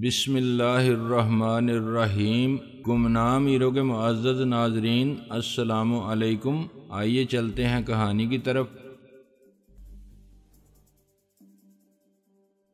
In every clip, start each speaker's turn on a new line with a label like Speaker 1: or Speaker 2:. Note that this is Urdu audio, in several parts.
Speaker 1: بسم اللہ الرحمن الرحیم۔ گمنام ایرو کے معزز ناظرین، السلام علیکم۔ آئیے چلتے ہیں کہانی کی طرف۔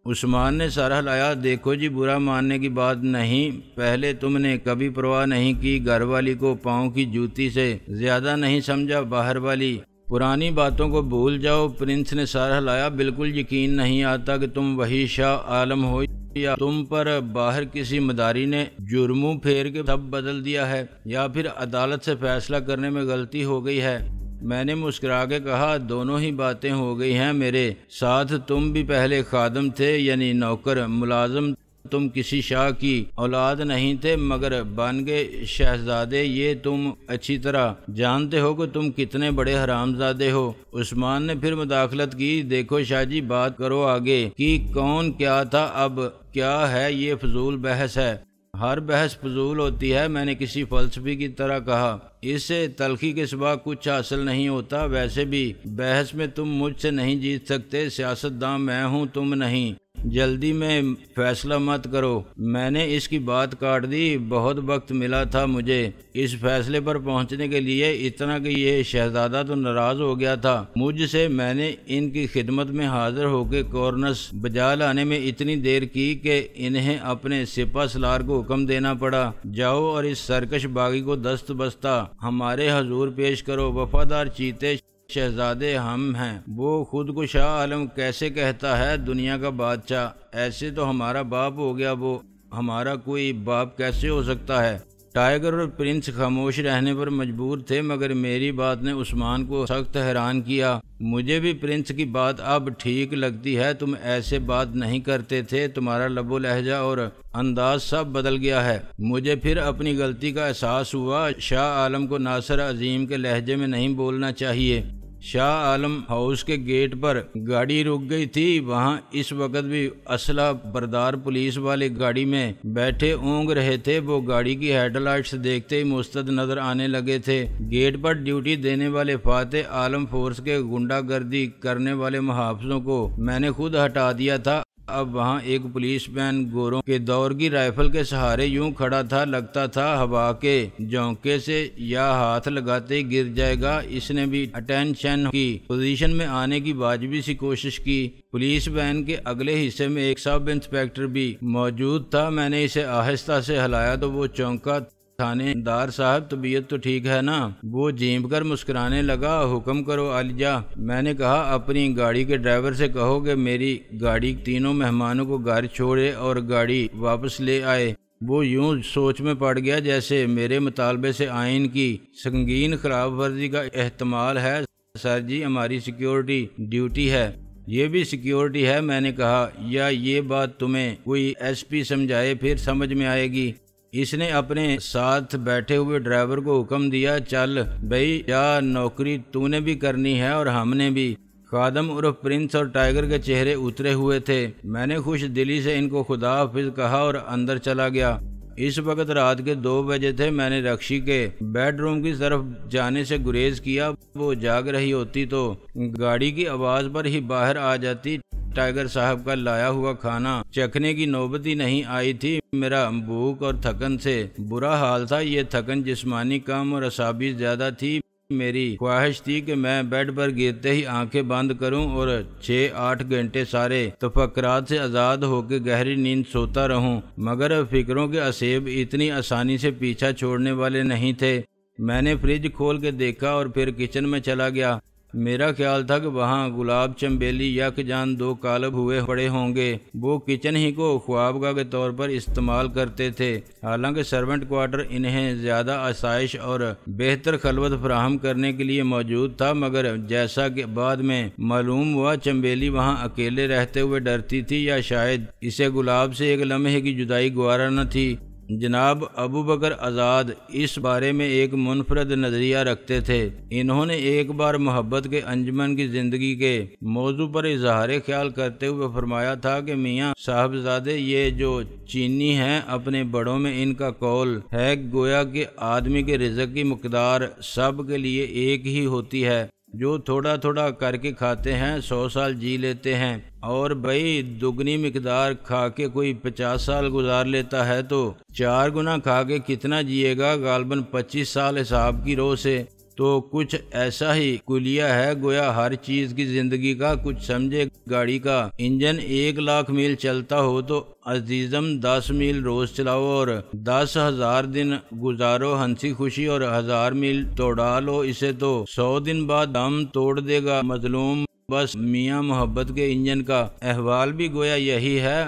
Speaker 1: عثمان نے سر ہلایا، دیکھو جی، برا ماننے کی بات نہیں، پہلے تم نے کبھی پرواہ نہیں کی، گھر والی کو پاؤں کی جوتی سے زیادہ نہیں سمجھا، باہر والی پرانی باتوں کو بھول جاؤ۔ پرنس نے سر ہلایا، بالکل یقین نہیں آتا کہ تم وہی شاہ عالم ہو یا تم پر باہر کسی مداری نے جرموں پھیر کے سب بدل دیا ہے، یا پھر عدالت سے فیصلہ کرنے میں غلطی ہو گئی ہے۔ میں نے مسکرا کے کہا، دونوں ہی باتیں ہو گئی ہیں میرے ساتھ۔ تم بھی پہلے خادم تھے، یعنی نوکر ملازم، تم کسی شاہ کی اولاد نہیں تھے مگر بن گئے شہزادے۔ یہ تم اچھی طرح جانتے ہو کہ تم کتنے بڑے حرامزادے ہو۔ عثمان نے پھر مداخلت کی، دیکھو شاہ جی، بات کرو آگے کہ کون کیا تھا، اب کیا ہے، یہ فضول بحث ہے۔ ہر بحث فضول ہوتی ہے، میں نے کسی فلسفی کی طرح کہا، اس سے تلخی کے سوا کچھ حاصل نہیں ہوتا۔ ویسے بھی بحث میں تم مجھ سے نہیں جیت سکتے، سیاستداں میں ہوں، تم نہیں۔ جلدی میں فیصلہ مت کرو۔ میں نے اس کی بات کاٹ دی، بہت وقت ملا تھا مجھے اس فیصلے پر پہنچنے کے لیے، اتنا کہ یہ شہزادہ تو ناراض ہو گیا تھا مجھ سے۔ میں نے ان کی خدمت میں حاضر ہو کے کورنس بجا لانے میں اتنی دیر کی کہ انہیں اپنے سپہ سالار کو حکم دینا پڑا، جاؤ اور اس سرکش باغی کو دست بستہ ہمارے حضور پیش کرو۔ وفادار چیتے شہزادے ہم ہیں، وہ خود کو شاہ عالم کیسے کہتا ہے، دنیا کا بادشاہ، ایسے تو ہمارا باپ ہو گیا، وہ ہمارا کوئی باپ کیسے ہو سکتا ہے۔ ٹائیگر اور پرنس خاموش رہنے پر مجبور تھے، مگر میری بات نے عثمان کو سخت حیران کیا۔ مجھے بھی پرنس کی بات اب ٹھیک لگتی ہے، تم ایسے بات نہیں کرتے تھے، تمہارا لب و لہجہ اور انداز سب بدل گیا ہے۔ مجھے پھر اپنی غلطی کا احساس ہوا، شاہ عالم کو ناصر عظیم کے لہجے میں نہیں بولنا چاہیے۔ شاہ عالم ہاؤس کے گیٹ پر گاڑی رک گئی تھی، وہاں اس وقت بھی اسلحہ بردار پولیس والے گاڑی میں بیٹھے اونگ رہے تھے۔ وہ گاڑی کی ہیڈ لائٹس دیکھتے ہی مستعد نظر آنے لگے تھے۔ گیٹ پر ڈیوٹی دینے والے فاتح عالم فورس کے غنڈہ گردی کرنے والے محافظوں کو میں نے خود ہٹا دیا تھا۔ اب وہاں ایک پولیس مین گوروں کے دور کی رائفل کے سہارے یوں کھڑا تھا، لگتا تھا ہوا کے جھونکے سے یا ہاتھ لگاتے ہی گر جائے گا۔ اس نے بھی اٹینشن کی پوزیشن میں آنے کی واجبی سی کوشش کی۔ پولیس وین کے اگلے حصے میں ایک سب انسپیکٹر بھی موجود تھا۔ میں نے اسے آہستہ سے ہلایا تو وہ چونکا۔ تھانے دار صاحب، طبیعت تو ٹھیک ہے نا؟ وہ جھینپ کر مسکرانے لگا۔ حکم کرو عالیہ۔ میں نے کہا، اپنی گاڑی کے ڈرائیور سے کہو کہ میری گاڑی تینوں مہمانوں کو گھر چھوڑے اور گاڑی واپس لے آئے۔ وہ یوں سوچ میں پڑ گیا جیسے میرے مطالبے سے آئین کی سنگین خلاف ورزی کا احتمال ہے۔ سر جی، ہماری سیکیورٹی ڈیوٹی ہے۔ یہ بھی سیکیورٹی ہے، میں نے کہا، یا یہ بات تمہیں کوئی ایس پی سمجھائے پھر سمجھ میں آئے گی۔ اس نے اپنے ساتھ بیٹھے ہوئے ڈرائیور کو حکم دیا، چل بھائی، یا نوکری تو نے بھی کرنی ہے اور ہم نے بھی۔ خادم عرف پرنس اور ٹائیگر کے چہرے اترے ہوئے تھے۔ میں نے خوش دلی سے ان کو خدا حافظ کہا اور اندر چلا گیا۔ اس وقت رات کے 2 بجے تھے۔ میں نے رکشی کے بیڈ روم کی طرف جانے سے گریز کیا، وہ جاگ رہی ہوتی تو گاڑی کی آواز پر ہی باہر آ جاتی۔ ٹائیگر صاحب کا لایا ہوا کھانا چکھنے کی نوبت ہی نہیں آئی تھی۔ میرا بھوک اور تھکن سے برا حال تھا، یہ تھکن جسمانی کم اور اعصابی زیادہ تھی۔ میری خواہش تھی کہ میں بیڈ پر گرتے ہی آنکھیں بند کروں اور 6-8 گھنٹے سارے تفکرات سے آزاد ہو کے گہری نیند سوتا رہوں، مگر فکروں کے اسیب اتنی آسانی سے پیچھا چھوڑنے والے نہیں تھے۔ میں نے فریج کھول کے دیکھا اور پھر کچن میں چلا گیا۔ میرا خیال تھا کہ وہاں گلاب چنبیلی یکجان 2 کالب ہوئے پڑے ہوں گے۔ وہ کچن ہی کو خوابگاہ کے طور پر استعمال کرتے تھے، حالانکہ سرونٹ کوارٹر انہیں زیادہ آسائش اور بہتر خلوت فراہم کرنے کے لیے موجود تھا، مگر جیسا کہ بعد میں معلوم ہوا، چنبیلی وہاں اکیلے رہتے ہوئے ڈرتی تھی، یا شاید اسے گلاب سے ایک لمحے کی جدائی گوارا نہ تھی۔ جناب ابو بکر آزاد اس بارے میں ایک منفرد نظریہ رکھتے تھے۔ انہوں نے ایک بار محبت کے انجمن کی زندگی کے موضوع پر اظہار خیال کرتے ہوئے فرمایا تھا کہ میاں صاحبزادے، یہ جو چینی ہیں، اپنے بڑوں میں ان کا قول ہے گویا کہ آدمی کے رزق کی مقدار سب کے لیے ایک ہی ہوتی ہے۔ جو تھوڑا تھوڑا کر کے کھاتے ہیں 100 سال جی لیتے ہیں، اور بھائی دگنی مقدار کھا کے کوئی 50 سال گزار لیتا ہے تو 4 گنا کھا کے کتنا جیے گا؟ غالباً 25 سال حساب کی رو سے۔ تو کچھ ایسا ہی کلیہ ہے، گویا ہر چیز کی زندگی کا۔ کچھ سمجھے گاڑی کا انجن 1,00,000 میل چلتا ہو تو عزیزم 10 میل روز چلاؤ اور 10,000 دن گزارو ہنسی خوشی اور 1000 میل توڑا لو اسے تو 100 دن بعد دم توڑ دے گا مظلوم۔ بس میاں محبت کے انجن کا احوال بھی گویا یہی ہے۔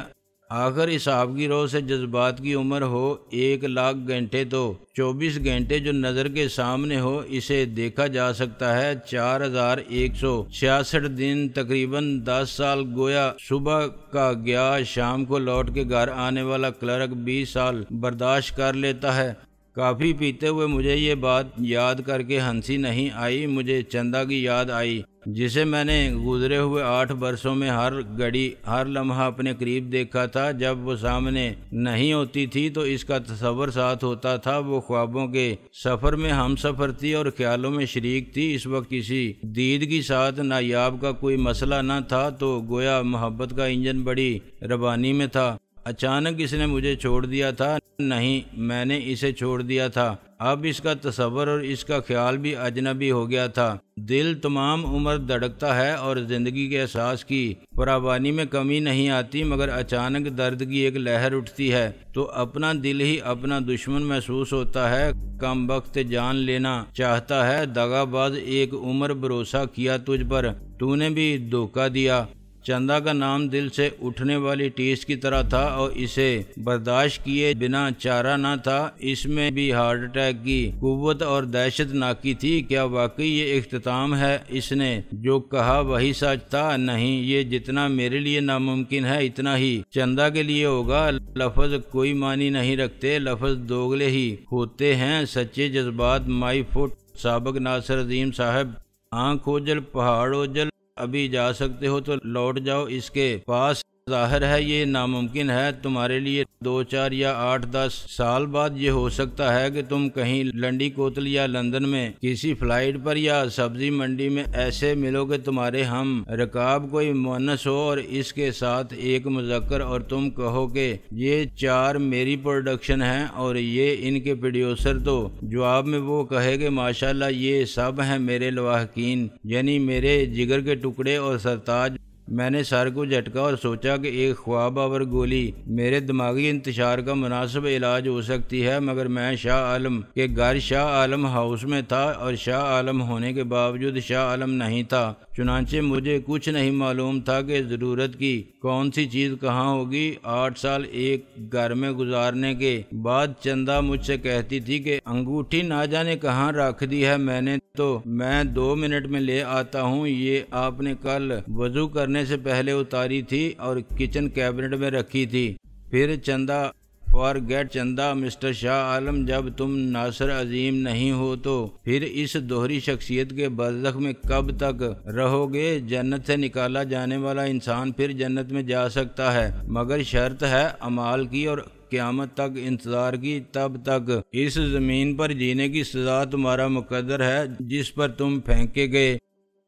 Speaker 1: آخر حساب کی رو سے جذبات کی عمر ہو 1,00,000 گھنٹے تو 24 گھنٹے جو نظر کے سامنے ہو اسے دیکھا جا سکتا ہے۔ 4,166 دن تقریباً 10 سال، گویا صبح کا گیا شام کو لوٹ کے گھر آنے والا کلرک 20 سال برداشت کر لیتا ہے۔ کافی پیتے ہوئے مجھے یہ بات یاد کر کے ہنسی نہیں آئی، مجھے چندا کی یاد آئی جسے میں نے گزرے ہوئے 8 برسوں میں ہر گھڑی ہر لمحہ اپنے قریب دیکھا تھا۔ جب وہ سامنے نہیں ہوتی تھی تو اس کا تصور ساتھ ہوتا تھا، وہ خوابوں کے سفر میں ہم سفر تھی اور خیالوں میں شریک تھی۔ اس وقت کسی دید کی ساتھ نایاب کا کوئی مسئلہ نہ تھا تو گویا محبت کا انجن بڑی ربانی میں تھا۔ اچانک اس نے مجھے چھوڑ دیا تھا، نہیں میں نے اسے چھوڑ دیا تھا۔ اب اس کا تصور اور اس کا خیال بھی اجنبی ہو گیا تھا۔ دل تمام عمر دھڑکتا ہے اور زندگی کے احساس کی فراوانی میں کمی نہیں آتی، مگر اچانک درد کی ایک لہر اٹھتی ہے تو اپنا دل ہی اپنا دشمن محسوس ہوتا ہے، کم بخت جان لینا چاہتا ہے۔ دغا باز، ایک عمر بھروسہ کیا تجھ پر، تو نے بھی دھوکہ دیا۔ چندا کا نام دل سے اٹھنے والی ٹیس کی طرح تھا اور اسے برداشت کیے بنا چارہ نہ تھا۔ اس میں بھی ہارٹ اٹیک کی قوت اور دہشت ناکی تھی۔ کیا واقعی یہ اختتام ہے؟ اس نے جو کہا وہی سچ تھا؟ نہیں، یہ جتنا میرے لیے ناممکن ہے اتنا ہی چندا کے لیے ہوگا۔ لفظ کوئی معنی نہیں رکھتے، لفظ دوگلے ہی ہوتے ہیں۔ سچے جذبات مائی فٹ۔ سابق ناصر عظیم صاحب، آنکھ اوجل پہاڑ اوجل، ابھی جا سکتے ہو تو لوٹ جاؤ اس کے پاس۔ ظاہر ہے یہ ناممکن ہے تمہارے لیے۔ 2 4 یا 8 10 سال بعد یہ ہو سکتا ہے کہ تم کہیں لنڈی کوتل یا لندن میں کسی فلائٹ پر یا سبزی منڈی میں ایسے ملو کہ تمہارے ہم رکاب کوئی مؤنث ہو اور اس کے ساتھ ایک مذکر، اور تم کہو کہ یہ 4 میری پروڈکشن ہے اور یہ ان کے پروڈیوسر، تو جواب میں وہ کہے کہ ماشاءاللہ یہ سب ہیں میرے لواحقین، یعنی میرے جگر کے ٹکڑے اور سرتاج۔ میں نے سر کو جھٹکا اور سوچا کہ ایک خواب آور گولی میرے دماغی انتشار کا مناسب علاج ہو سکتی ہے، مگر میں شاہ عالم کے گھر شاہ عالم ہاؤس میں تھا اور شاہ عالم ہونے کے باوجود شاہ عالم نہیں تھا۔ چنانچہ مجھے کچھ نہیں معلوم تھا کہ ضرورت کی کون سی چیز کہاں ہوگی۔ 8 سال ایک گھر میں گزارنے کے بعد چندا مجھ سے کہتی تھی کہ انگوٹھی نہ جانے کہاں رکھ دی ہے میں نے، تو میں 2 منٹ میں لے آتا ہوں، یہ آپ نے کل وضو کرنے سے پہلے اتاری تھی اور کچن کیبنٹ میں رکھی تھی۔ پھر چندا فارگیٹ چندا، مسٹر شاہ عالم، جب تم ناصر عظیم نہیں ہو تو پھر اس دوہری شخصیت کے برزخ میں کب تک رہو گے؟ جنت سے نکالا جانے والا انسان پھر جنت میں جا سکتا ہے، مگر شرط ہے اعمال کی اور قیامت تک انتظار کی۔ تب تک اس زمین پر جینے کی سزا تمہارا مقدر ہے جس پر تم پھینکے گئے۔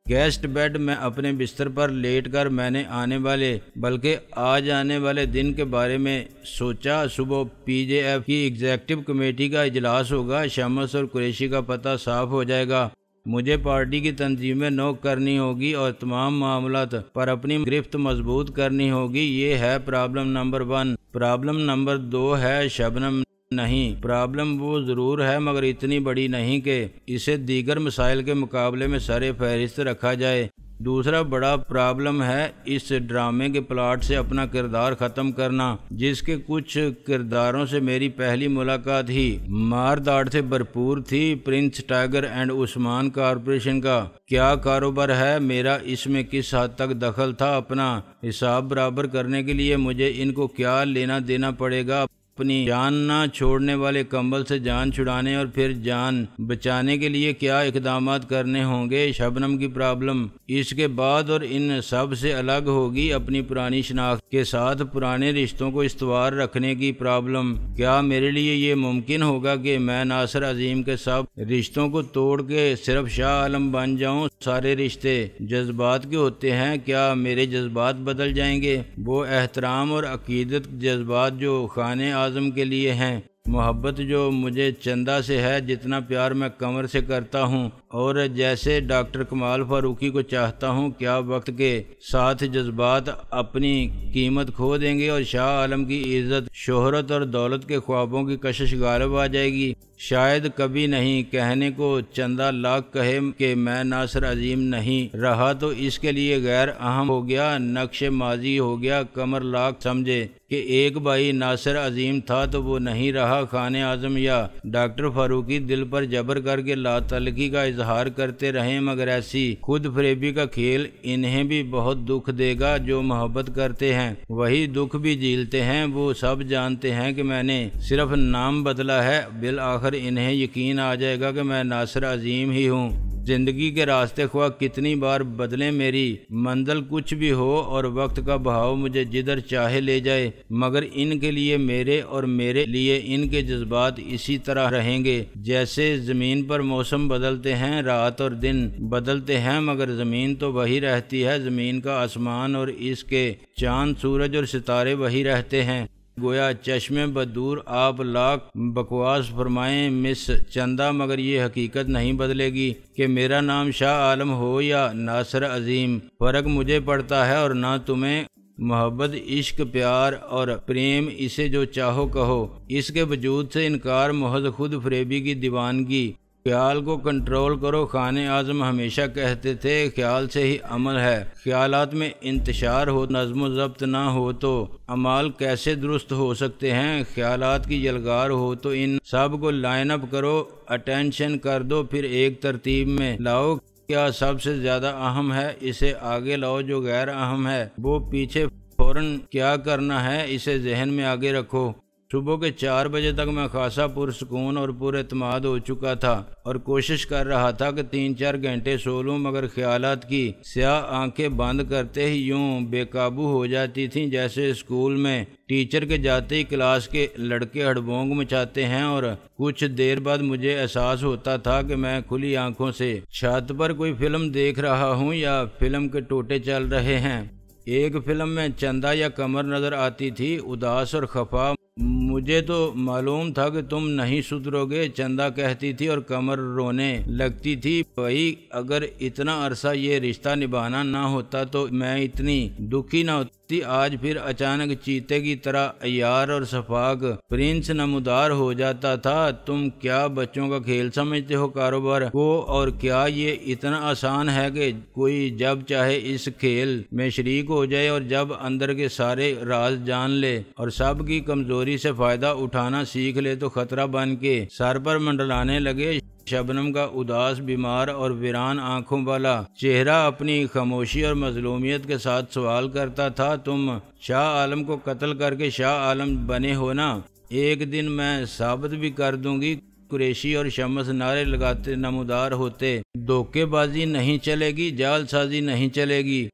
Speaker 1: گیسٹ بیڈ میں اپنے بستر پر لیٹ کر میں نے آنے والے بلکہ آج آنے والے دن کے بارے میں سوچا۔ صبح پی جے ایف کی ایگزیکٹو کمیٹی کا اجلاس ہوگا، شمس اور قریشی کا پتہ صاف ہو جائے گا۔ مجھے پارٹی کی تنظیمیں نوک کرنی ہوگی اور تمام معاملات پر اپنی گرفت مضبوط کرنی ہوگی۔ یہ ہے پرابلم نمبر 1۔ پرابلم نمبر 2 ہے شبنم نہیں۔ پرابلم وہ ضرور ہے مگر اتنی بڑی نہیں کہ اسے دیگر مسائل کے مقابلے میں سر فہرست رکھا جائے۔ دوسرا بڑا پرابلم ہے اس ڈرامے کے پلاٹ سے اپنا کردار ختم کرنا، جس کے کچھ کرداروں سے میری پہلی ملاقات ہی مار داڑ سے بھرپور تھی۔ Prince tiger and Usman corporation کا کیا کاروبار ہے، میرا اس میں کس حد تک دخل تھا، اپنا حساب برابر کرنے کے لیے مجھے ان کو کیا لینا دینا پڑے گا۔ اپنی جان نہ چھوڑنے والے کمبل سے جان چھڑانے اور پھر جان بچانے کے لیے کیا اقدامات کرنے ہوں گے۔ شبنم کی پرابلم اس کے بعد اور ان سب سے الگ ہوگی اپنی پرانی شناخت کے ساتھ پرانے رشتوں کو استوار رکھنے کی پرابلم۔ کیا میرے لیے یہ ممکن ہوگا کہ میں ناصر عظیم کے سب رشتوں کو توڑ کے صرف شاہ عالم بن جاؤں؟ سارے رشتے جذبات کے ہوتے ہیں، کیا میرے جذبات بدل جائیں گے؟ وہ احترام اور عقیدت جذبات جو خانِ اعظم کے لیے ہیں، محبت جو مجھے چندہ سے ہے، جتنا پیار میں قمر سے کرتا ہوں اور جیسے ڈاکٹر کمال فاروقی کو چاہتا ہوں، کیا وقت کے ساتھ جذبات اپنی قیمت کھو دیں گے اور شاہ عالم کی عزت، شہرت اور دولت کے خوابوں کی کشش غالب آ جائے گی؟ شاید کبھی نہیں۔ کہنے کو چندہ لاکھ کہے کہ میں ناصر عظیم نہیں رہا تو اس کے لیے غیر اہم ہو گیا، نقش ماضی ہو گیا۔ قمر لاکھ سمجھے کہ ایک بھائی ناصر عظیم تھا تو وہ نہیں رہا، خانِ اعظم یا ڈاکٹر فاروقی دل پر جبر کر کے لا تعلقی کا اظہار کرتے رہیں، مگر ایسی خود فریبی کا کھیل انہیں بھی بہت دکھ دے گا۔ جو محبت کرتے ہیں وہی دکھ بھی جھیلتے ہیں۔ وہ سب جانتے ہیں کہ میں نے صرف نام بدلا ہے، بالآخر انہیں یقین آ جائے گا کہ میں ناصر عظیم ہی ہوں۔ زندگی کے راستے خواہ کتنی بار بدلیں، میری منزل کچھ بھی ہو اور وقت کا بہاؤ مجھے جدھر چاہے لے جائے، مگر ان کے لیے میرے اور میرے لیے ان کے جذبات اسی طرح رہیں گے جیسے زمین پر موسم بدلتے ہیں، رات اور دن بدلتے ہیں، مگر زمین تو وہی رہتی ہے۔ زمین کا آسمان اور اس کے چاند، سورج اور ستارے وہی رہتے ہیں۔ گویا چشم بدور آپ لاکھ بکواس فرمائیں مس چندہ، مگر یہ حقیقت نہیں بدلے گی کہ میرا نام شاہ عالم ہو یا ناصر عظیم۔ فرق مجھے پڑتا ہے اور نہ تمہیں۔ محبت، عشق، پیار اور پریم، اسے جو چاہو کہو، اس کے وجود سے انکار محض خود فریبی کی دیوانگی۔ خیال کو کنٹرول کرو۔ خانِ اعظم ہمیشہ کہتے تھے خیال سے ہی عمل ہے۔ خیالات میں انتشار ہو، نظم و ضبط نہ ہو تو اعمال کیسے درست ہو سکتے ہیں؟ خیالات کی یلغار ہو تو ان سب کو لائن اپ کرو، اٹینشن کر دو، پھر ایک ترتیب میں لاؤ۔ کیا سب سے زیادہ اہم ہے، اسے آگے لاؤ، جو غیر اہم ہے وہ پیچھے۔ فوراً کیا کرنا ہے اسے ذہن میں آگے رکھو۔ صبح کے 4 بجے تک میں خاصا پرسکون اور پر اعتماد ہو چکا تھا اور کوشش کر رہا تھا کہ 3-4 گھنٹے سو لوں، مگر خیالات کی سیاہ آنکھیں بند کرتے ہی یوں بے قابو ہو جاتی تھیں جیسے اسکول میں ٹیچر کے جاتے ہی کلاس کے لڑکے ہڑبونگ مچاتے ہیں، اور کچھ دیر بعد مجھے احساس ہوتا تھا کہ میں کھلی آنکھوں سے چھت پر کوئی فلم دیکھ رہا ہوں یا فلم کے ٹوٹے چل رہے ہیں۔ ایک فلم میں چندہ یا قمر نظر آتی تھی، اداس اور خفا۔ مجھے تو معلوم تھا کہ تم نہیں سدھرو گے، چندہ کہتی تھی، اور قمر رونے لگتی تھی۔ بھائی اگر اتنا عرصہ یہ رشتہ نبھانا نہ ہوتا تو میں اتنی دکھی نہ ہوتی۔ آج پھر اچانک چیتے کی طرح عیار اور شفاق پرنس نمودار ہو جاتا تھا۔ تم کیا بچوں کا کھیل سمجھتے ہو کاروبار کو؟ اور کیا یہ اتنا آسان ہے کہ کوئی جب چاہے اس کھیل میں شریک ہو جائے اور جب اندر کے سارے راز جان لے اور سب کی کمزوری سے فائدہ اٹھانا سیکھ لے تو خطرہ بن کے سر پر منڈلانے لگے؟ شبنم کا اداس، بیمار اور ویران آنکھوں والا چہرہ اپنی خاموشی اور مظلومیت کے ساتھ سوال کرتا تھا، تم شاہ عالم کو قتل کر کے شاہ عالم بنے ہو نا؟ ایک دن میں ثابت بھی کر دوں گی۔ قریشی اور شمس نعرے لگاتے نمودار ہوتے، دھوکے بازی نہیں چلے گی، جال سازی نہیں چلے گی۔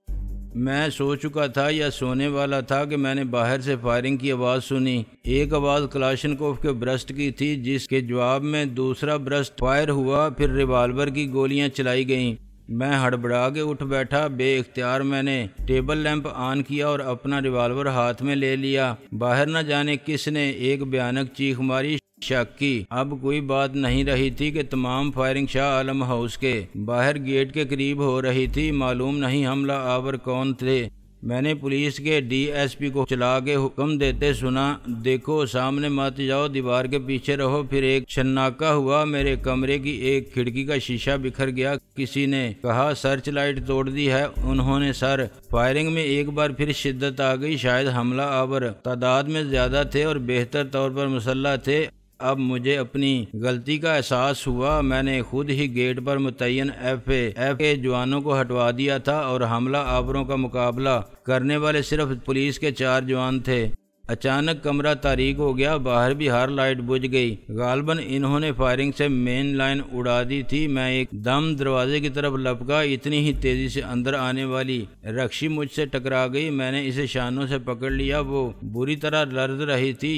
Speaker 1: میں سو چکا تھا یا سونے والا تھا کہ میں نے باہر سے فائرنگ کی آواز سنی۔ ایک آواز کلاشنکوف کے برسٹ کی تھی، جس کے جواب میں دوسرا برسٹ فائر ہوا، پھر ریوالور کی گولیاں چلائی گئیں۔ میں ہڑبڑا کے اٹھ بیٹھا، بے اختیار میں نے ٹیبل لیمپ آن کیا اور اپنا ریوالور ہاتھ میں لے لیا۔ باہر نہ جانے کس نے ایک بھیانک چیخ ماری، شک کی اب کوئی بات نہیں رہی تھی کہ تمام فائرنگ شاہ عالم ہاؤس کے باہر گیٹ کے قریب ہو رہی تھی۔ معلوم نہیں حملہ آور کون تھے۔ میں نے پولیس کے ڈی ایس پی کو چلا کے حکم دیتے سنا، دیکھو سامنے مت جاؤ، دیوار کے پیچھے رہو۔ پھر ایک شناکا ہوا، میرے کمرے کی ایک کھڑکی کا شیشہ بکھر گیا۔ کسی نے کہا سرچ لائٹ توڑ دی ہے انہوں نے سر۔ فائرنگ میں ایک بار پھر شدت آ گئی۔ شاید حملہ آور تعداد میں زیادہ تھے اور بہتر طور پر مسلح تھے۔ اب مجھے اپنی غلطی کا احساس ہوا۔ میں نے خود ہی گیٹ پر متعین ایف کے جوانوں کو ہٹوا دیا تھا اور حملہ آوروں کا مقابلہ کرنے والے صرف پولیس کے 4 جوان تھے۔ اچانک کمرہ تاریک ہو گیا، باہر بھی ہر لائٹ بجھ گئی۔ غالباً انہوں نے فائرنگ سے مین لائن اڑا دی تھی۔ میں ایک دم دروازے کی طرف لپکا، اتنی ہی تیزی سے اندر آنے والی رکشی مجھ سے ٹکرا گئی۔ میں نے اسے شانوں سے پکڑ لیا، وہ بری طرح لرز رہی تھی۔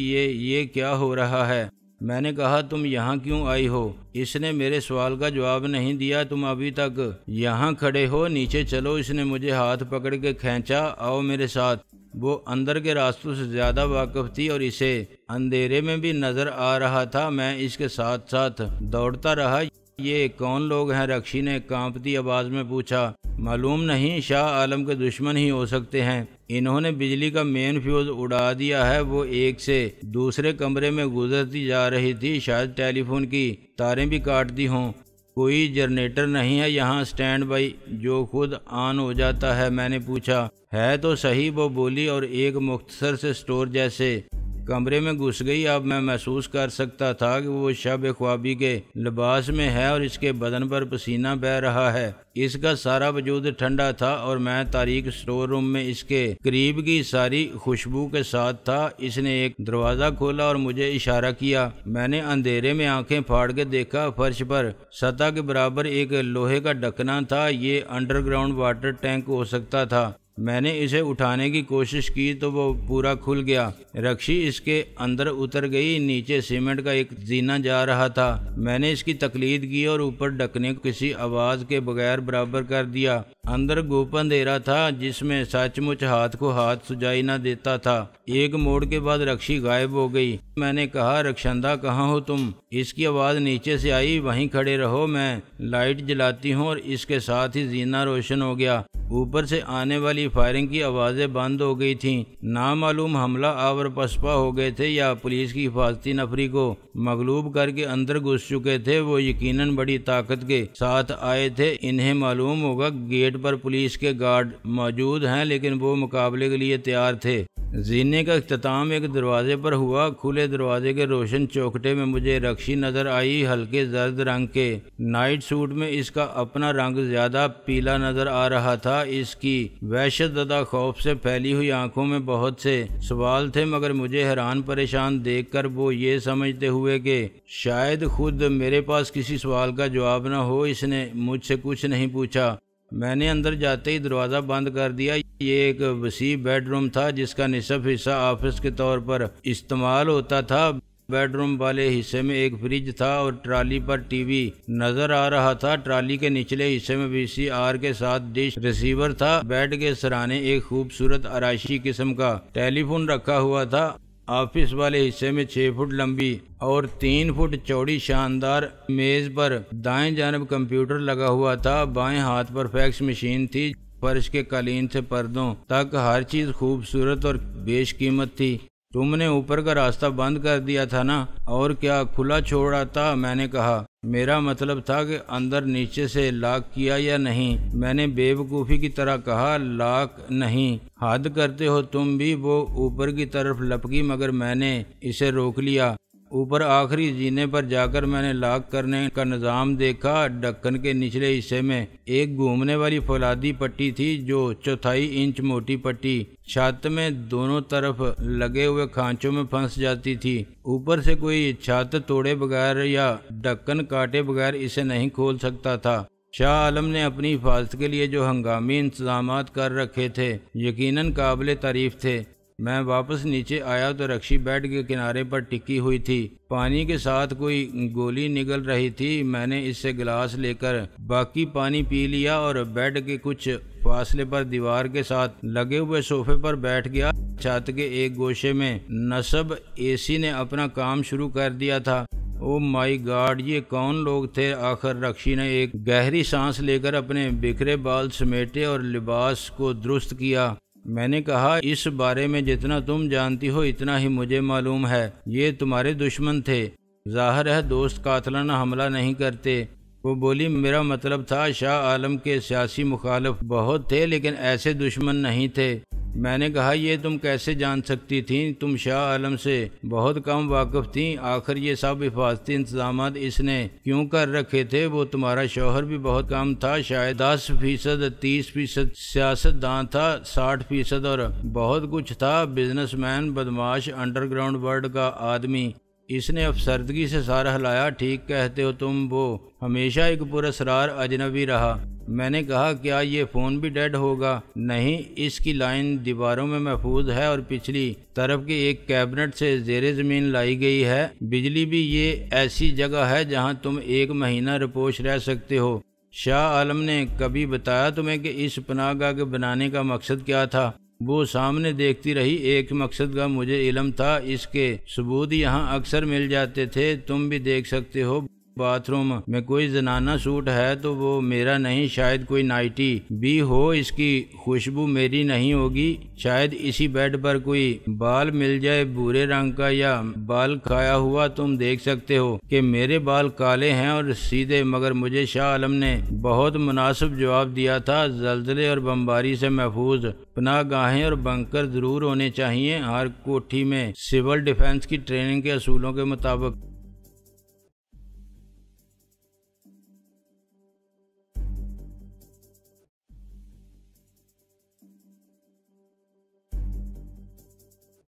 Speaker 1: یہ کیا ہو رہا ہے؟ میں نے کہا، تم یہاں کیوں آئی ہو؟ اس نے میرے سوال کا جواب نہیں دیا۔ تم ابھی تک یہاں کھڑے ہو، نیچے چلو۔ اس نے مجھے ہاتھ پکڑ کے کھینچا، آؤ میرے ساتھ۔ وہ اندر کے راستوں سے زیادہ واقف تھی اور اسے اندھیرے میں بھی نظر آ رہا تھا۔ میں اس کے ساتھ ساتھ دوڑتا رہا۔ یہ کون لوگ ہیں؟ رکشی نے کانپتی آواز میں پوچھا۔ معلوم نہیں، شاہ عالم کے دشمن ہی ہو سکتے ہیں۔ انہوں نے بجلی کا مین فیوز اڑا دیا ہے۔ وہ ایک سے دوسرے کمرے میں گزرتی جا رہی تھی، شاید ٹیلی فون کی تاریں بھی کاٹ دی ہوں۔ کوئی جنریٹر نہیں ہے یہاں سٹینڈ بائی جو خود آن ہو جاتا ہے؟ میں نے پوچھا۔ ہے تو صحیح، وہ بولی، اور ایک مختصر سے سٹور جیسے کمرے میں گھس گئی۔ اب میں محسوس کر سکتا تھا کہ وہ شب خوابی کے لباس میں ہے اور اس کے بدن پر پسینہ بہہ رہا ہے۔ اس کا سارا وجود ٹھنڈا تھا اور میں تاریک سٹور روم میں اس کے قریب کی ساری خوشبو کے ساتھ تھا۔ اس نے ایک دروازہ کھولا اور مجھے اشارہ کیا۔ میں نے اندھیرے میں آنکھیں پھاڑ کے دیکھا، فرش پر سطح کے برابر ایک لوہے کا ڈھکنا تھا۔ یہ انڈر گراؤنڈ واٹر ٹینک ہو سکتا تھا۔ میں نے اسے اٹھانے کی کوشش کی تو وہ پورا کھل گیا۔ رکشی اس کے اندر اتر گئی۔ نیچے سیمنٹ کا ایک زینہ جا رہا تھا۔ میں نے اس کی تقلید کی اور اوپر ڈھکنے کو کسی آواز کے بغیر برابر کر دیا۔ اندر گھوپ اندھیرا تھا جس میں سچ مچ ہاتھ کو ہاتھ سجائی نہ دیتا تھا۔ ایک موڑ کے بعد رکشی غائب ہو گئی۔ میں نے کہا، رکشندہ کہاں ہو تم؟ اس کی آواز نیچے سے آئی۔ وہیں کھڑے رہو، میں لائٹ جلاتی ہوں۔ اور اس کے ساتھ ہی زینہ روشن ہو گیا۔ اوپر سے آنے والی فائرنگ کی آوازیں بند ہو گئی تھیں۔ نامعلوم حملہ آور پسپا ہو گئے تھے یا پولیس کی حفاظتی نفری کو مغلوب کر کے اندر گھس چکے تھے۔ وہ یقیناً بڑی طاقت کے ساتھ آئے تھے۔ انہیں معلوم ہوگا گیٹ پر پولیس کے گارڈ موجود ہیں، لیکن وہ مقابلے کے لیے تیار تھے۔ زینے کا اختتام ایک دروازے پر ہوا۔ کھلے دروازے کے روشن چوکھٹے میں مجھے رکشی نظر آئی، ہلکے زرد رنگ کے نائٹ سوٹ میں۔ اس کا اپنا رنگ زیادہ پیلا نظر آ رہا تھا۔ اس کی وحشت زدہ خوف سے پھیلی ہوئی آنکھوں میں بہت سے سوال تھے، مگر مجھے حیران پریشان دیکھ کر وہ یہ سمجھتے ہوئے کہ شاید خود میرے پاس کسی سوال کا جواب نہ ہو، اس نے مجھ سے کچھ نہیں پوچھا۔ میں نے اندر جاتے ہی دروازہ بند کر دیا۔ یہ ایک وسیع بیڈ روم تھا جس کا نصف حصہ آفس کے طور پر استعمال ہوتا تھا۔ بیڈ روم والے حصے میں ایک فریج تھا اور ٹرالی پر ٹی وی نظر آ رہا تھا۔ ٹرالی کے نچلے حصے میں VCR کے ساتھ ڈش ریسیور تھا۔ بیڈ کے سرانے ایک خوبصورت آرائشی قسم کا ٹیلی فون رکھا ہوا تھا۔ آفس والے حصے میں 6 فٹ لمبی اور 3 فٹ چوڑی شاندار میز پر دائیں جانب کمپیوٹر لگا ہوا تھا۔ بائیں ہاتھ پر فیکس مشین تھی۔ فرش کے قالین سے پردوں تک ہر چیز خوبصورت اور بیش قیمت تھی۔ تم نے اوپر کا راستہ بند کر دیا تھا نا؟ اور کیا کھلا چھوڑا تھا؟ میں نے کہا۔ میرا مطلب تھا کہ اندر نیچے سے لاک کیا یا نہیں؟ میں نے بے وقوفی کی طرح کہا، لاک نہیں۔ حد کرتے ہو تم بھی۔ وہ اوپر کی طرف لپکی مگر میں نے اسے روک لیا۔ اوپر آخری زینے پر جا کر میں نے لاک کرنے کا نظام دیکھا۔ ڈھکن کے نچلے حصے میں ایک گھومنے والی فولادی پٹی تھی جو 1/4 انچ موٹی پٹی چھت میں دونوں طرف لگے ہوئے کھانچوں میں پھنس جاتی تھی۔ اوپر سے کوئی چھت توڑے بغیر یا ڈھکن کاٹے بغیر اسے نہیں کھول سکتا تھا۔ شاہ عالم نے اپنی حفاظت کے لیے جو ہنگامی انتظامات کر رکھے تھے یقیناً قابل تعریف تھے۔ میں واپس نیچے آیا تو رکشی بیڈ کے کنارے پر ٹکی ہوئی تھی۔ پانی کے ساتھ کوئی گولی نگل رہی تھی۔ میں نے اس سے گلاس لے کر باقی پانی پی لیا اور بیڈ کے کچھ فاصلے پر دیوار کے ساتھ لگے ہوئے صوفے پر بیٹھ گیا۔ چھت کے ایک گوشے میں نصب AC نے اپنا کام شروع کر دیا تھا۔ او مائی گاڈ، یہ کون لوگ تھے آخر؟ رکشی نے ایک گہری سانس لے کر اپنے بکھرے بال سمیٹے اور لباس کو درست کیا۔ میں نے کہا، اس بارے میں جتنا تم جانتی ہو اتنا ہی مجھے معلوم ہے۔ یہ تمہارے دشمن تھے۔ ظاہر ہے دوست قاتلانہ حملہ نہیں کرتے۔ وہ بولی، میرا مطلب تھا شاہ عالم کے سیاسی مخالف بہت تھے لیکن ایسے دشمن نہیں تھے۔ میں نے کہا یہ تم کیسے جان سکتی تھیں؟ تم شاہ عالم سے بہت کم واقف تھیں، آخر یہ سب حفاظتی انتظامات اس نے کیوں کر رکھے تھے؟ وہ تمہارا شوہر بھی بہت کم تھا، شاید 10%، 30% سیاست دان تھا، 60% اور بہت کچھ تھا، بزنس مین، بدماش، انڈر گراؤنڈ ورلڈ کا آدمی۔ اس نے افسردگی سے سر ہلایا۔ ٹھیک کہتے ہو تم، وہ ہمیشہ ایک پراسرار اجنبی رہا۔ میں نے کہا کیا یہ فون بھی ڈیڈ ہوگا؟ نہیں، اس کی لائن دیواروں میں محفوظ ہے اور پچھلی طرف کے ایک کیبنٹ سے زیر زمین لائی گئی ہے۔ بجلی بھی یہ ایسی جگہ ہے جہاں تم 1 مہینہ رپوش رہ سکتے ہو۔ شاہ عالم نے کبھی بتایا تمہیں کہ اس پناہ گاہ کے بنانے کا مقصد کیا تھا؟ وہ سامنے دیکھتی رہی۔ ایک مقصد کا مجھے علم تھا، اس کے ثبوت یہاں اکثر مل جاتے تھے، تم بھی دیکھ سکتے ہو۔ باتھ روم میں کوئی زنانہ سوٹ ہے تو وہ میرا نہیں، شاید کوئی نائٹی بھی ہو، اس کی خوشبو میری نہیں ہوگی۔ شاید اسی بیڈ پر کوئی بال مل جائے بھورے رنگ کا یا بال کھایا ہوا۔ تم دیکھ سکتے ہو کہ میرے بال کالے ہیں اور سیدھے، مگر مجھے شاہ عالم نے بہت مناسب جواب دیا تھا، زلزلے اور بمباری سے محفوظ پناہ گاہیں اور بنکر ضرور ہونے چاہیے، ہر کوٹھی میں سول ڈیفنس کی ٹریننگ کے اصولوں کے مطابق۔